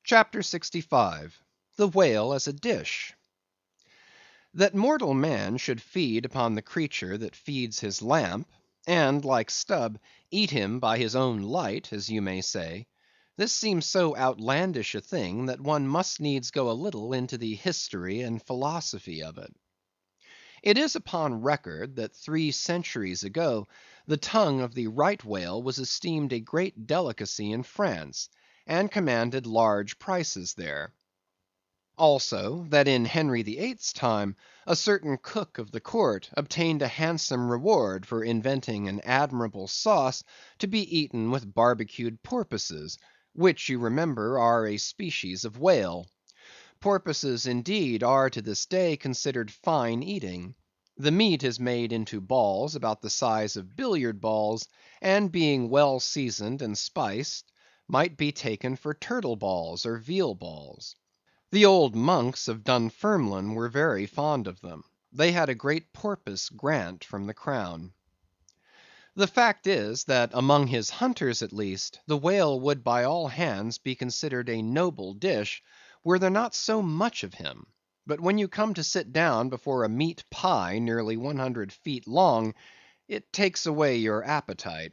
CHAPTER 65. The Whale as a Dish. That mortal man should feed upon the creature that feeds his lamp, and, like Stubb, eat him by his own light, as you may say; this seems so outlandish a thing, that one must needs go a little into the history and philosophy of it. It is upon record that 3 centuries ago the tongue of the right whale was esteemed a great delicacy in France, and commanded large prices there. Also, that in Henry VIII's time, a certain cook of the court obtained a handsome reward for inventing an admirable sauce to be eaten with barbecued porpoises, which, you remember, are a species of whale. Porpoises, indeed, are to this day considered fine eating. The meat is made into balls about the size of billiard balls, and being well seasoned and spiced, might be taken for turtle balls or veal balls. The old monks of Dunfermline were very fond of them. They had a great porpoise grant from the crown. The fact is, that among his hunters at least, the whale would by all hands be considered a noble dish, were there not so much of him. But when you come to sit down before a meat pie nearly 100 feet long, it takes away your appetite.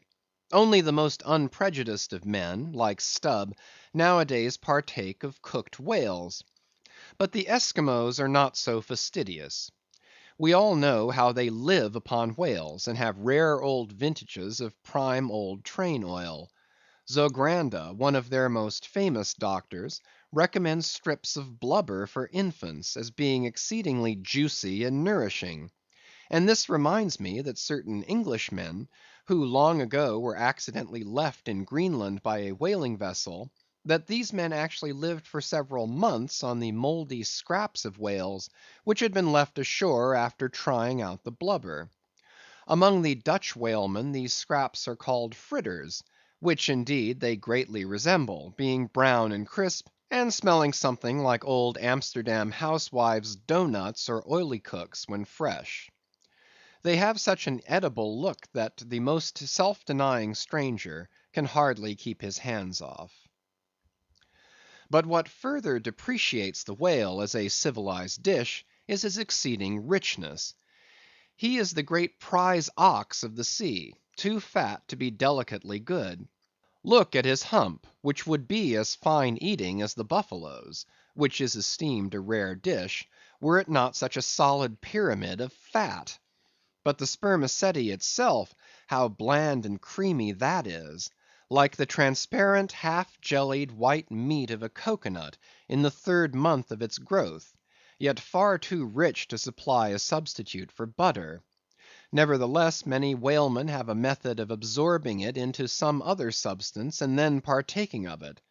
Only the most unprejudiced of men, like Stubb, nowadays partake of cooked whales. But the Esquimaux are not so fastidious. We all know how they live upon whales, and have rare old vintages of prime old train oil. Zogranda, one of their most famous doctors, recommends strips of blubber for infants, as being exceedingly juicy and nourishing. And this reminds me that certain Englishmen, who long ago were accidentally left in Greenland by a whaling vessel, that these men actually lived for several months on the mouldy scraps of whales, which had been left ashore after trying out the blubber. Among the Dutch whalemen these scraps are called fritters, which indeed they greatly resemble, being brown and crisp, and smelling something like old Amsterdam housewives' doughnuts or olykoeks when fresh. They have such an edible look that the most self-denying stranger can hardly keep his hands off. But what further depreciates the whale as a civilized dish, is his exceeding richness. He is the great prize ox of the sea, too fat to be delicately good. Look at his hump, which would be as fine eating as the buffalo's, which is esteemed a rare dish, were it not such a solid pyramid of fat. But the spermaceti itself, how bland and creamy that is! Like the transparent, half-jellied white meat of a cocoanut in the 3rd month of its growth, yet far too rich to supply a substitute for butter. Nevertheless, many whalemen have a method of absorbing it into some other substance, and then partaking of it.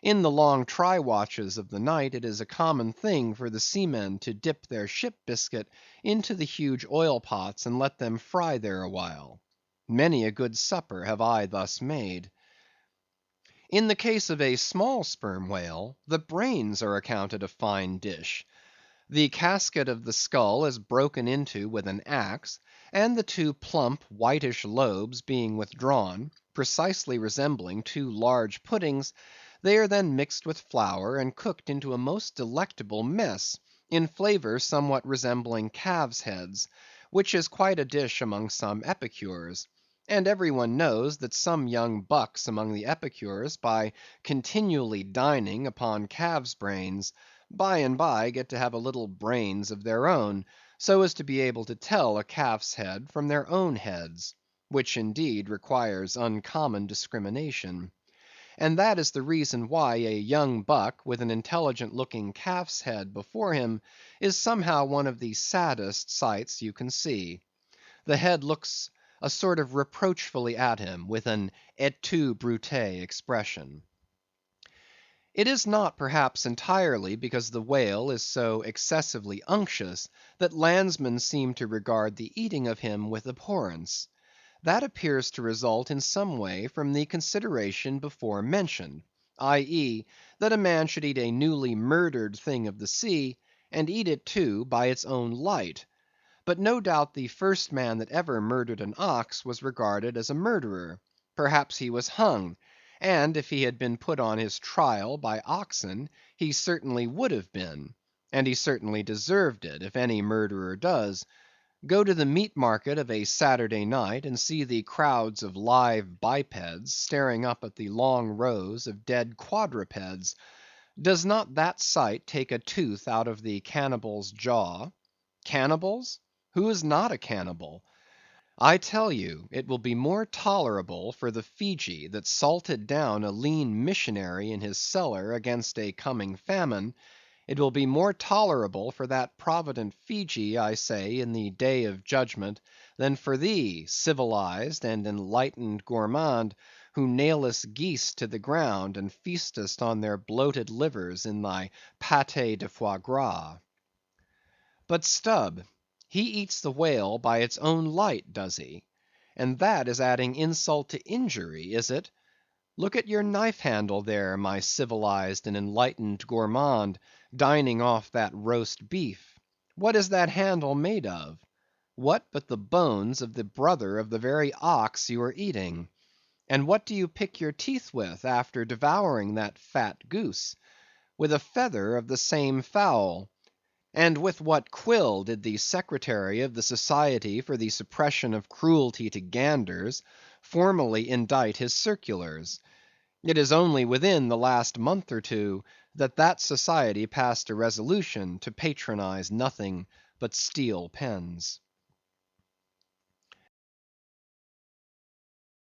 In the long try watches of the night, it is a common thing for the seamen to dip their ship biscuit into the huge oil pots, and let them fry there awhile. Many a good supper have I thus made. In the case of a small sperm whale, the brains are accounted a fine dish. The casket of the skull is broken into with an axe, and the 2 plump whitish lobes being withdrawn, precisely resembling 2 large puddings, they are then mixed with flour and cooked into a most delectable mess, in flavor somewhat resembling calves' heads, which is quite a dish among some epicures. And every one knows that some young bucks among the epicures, by continually dining upon calves' brains, by and by get to have a little brains of their own, so as to be able to tell a calf's head from their own heads, which indeed requires uncommon discrimination. And that is the reason why a young buck with an intelligent looking calf's head before him is somehow one of the saddest sights you can see. The head looks a sort of reproachfully at him, with an et tu, Brute expression. It is not perhaps entirely because the whale is so excessively unctuous, that landsmen seem to regard the eating of him with abhorrence. That appears to result in some way from the consideration before mentioned, i.e., that a man should eat a newly murdered thing of the sea, and eat it too by its own light. But no doubt the first man that ever murdered an ox was regarded as a murderer. Perhaps he was hung, And if he had been put on his trial by oxen, he certainly would have been; and he certainly deserved it, if any murderer does. Go to the meat market of a Saturday night, and see the crowds of live bipeds staring up at the long rows of dead quadrupeds. Does not that sight take a tooth out of the cannibal's jaw? Cannibals? Who is not a cannibal? I tell you, it will be more tolerable for the Feejee that salted down a lean missionary in his cellar against a coming famine; it will be more tolerable for that provident Feejee, I say, in the day of judgment, than for thee, civilized and enlightened gourmand, who nailest geese to the ground, and feastest on their bloated livers in thy pate de foie gras. But Stubb, he eats the whale by its own light, does he? And that is adding insult to injury, is it? Look at your knife handle there, my civilized and enlightened gourmand, dining off that roast beef. What is that handle made of? What but the bones of the brother of the very ox you are eating? And what do you pick your teeth with after devouring that fat goose? With a feather of the same fowl. And with what quill did the Secretary of the Society for the Suppression of Cruelty to Ganders formally indite his circulars? It is only within the last month or two that that society passed a resolution to patronize nothing but steel pens.